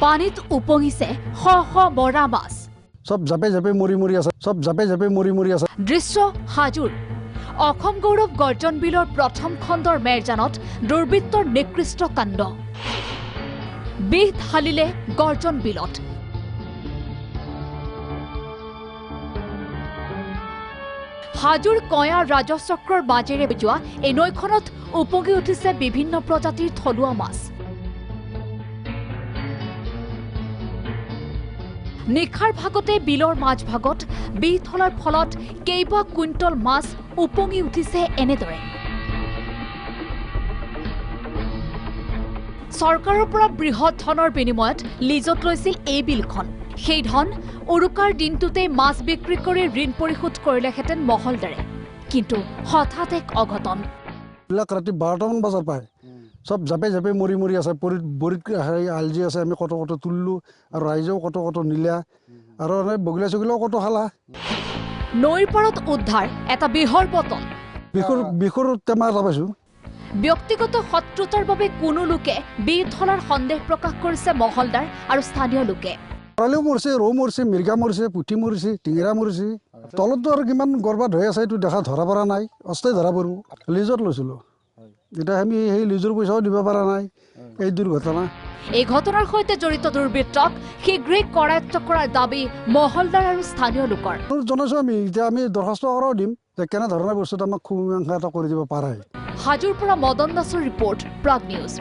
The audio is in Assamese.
পানীত উপঙিছে শ শ মৰা মাছ। সব জাপে জাপে মৰি মৰি আছে, সব জাপে জাপে মৰি মৰি আছে। দৃশ্য হাজোৰ অসম গৌৰৱ গৰ্জন বিলৰ প্ৰথম খণ্ডৰ মেৰজানত দুৰ্বৃত্তৰ নিকৃষ্ট কাণ্ড। বিষ ঢালিলে গৰ্জন বিলত। হাজোৰ কয়া ৰাজচক্ৰৰ মাজেৰে যোৱা এই নৈখনত উপঙি উঠিছে বিভিন্ন প্ৰজাতিৰ থলুৱা মাছ। নিশাৰ ভাগতে বিলৰ মাজভাগত বিষ ঢলাৰ ফলত কেইবা কুইণ্টল মাছ উপঙি উঠিছে এনেদৰে। চৰকাৰৰ পৰা বৃহৎ ধনৰ বিনিময়ত লিজত লৈছিল এই বিলখন। সেই ধন উৰুকাৰ দিনটোতে মাছ বিক্ৰী কৰি ঋণ পৰিশোধ কৰিলেহেঁতেন মহলদাৰে, কিন্তু হঠাৎ এক অঘটন। ৰাতি 12টামান বজাৰ পায় সব জাপে জাপে মৰি মৰি আছে। বৰিত আলজি আছে, আমি কত কত তুলিলোঁ আৰু ৰাইজেও কত কত নিলা আৰু বগিলা চগিলাও কত খালা। নৈৰ পাৰত উদ্ধাৰ এটা বিহৰ বটল। বিষৰ টেমা এটা পাইছোঁ। ব্যক্তিগত শত্ৰুতাৰ বাবে কোনো লোকে বিষ ঢলাৰ সন্দেহ প্ৰকাশ কৰিছে মহলদাৰ আৰু স্থানীয় লোকে। খৰালিও মৰিছে, ৰৌ মৰিছে, মিৰ্গা মৰিছে, পুঠি মৰিছে, টিঙেৰা মৰিছে। তলততো আৰু কিমান গৰ্বাত হৈ আছে এইটো দেখা ধৰা পৰা নাই। অস্থায়ী ধৰা পৰিব। লিজত লৈছিলোঁ, এতিয়া আমি সেই লিজৰ পইচাও দিব পৰা নাই। এই দুৰ্ঘটনা। এই ঘটনাৰ সৈতে জড়িত দুৰ্বৃত্তক শীঘ্ৰেই কৰায়ত্ব কৰাৰ দাবী মহলদাৰ আৰু স্থানীয় লোকৰ। জনাইছোঁ আমি, এতিয়া আমি দৰখাস্ত কৰাও দিম যে কেনেধৰণৰ বস্তুটো আমাক মীমাংসা এটা কৰি দিব পাৰে। হাজোৰ পৰা মদন দাসৰ ৰিপৰ্ট, প্ৰাগ নিউজ।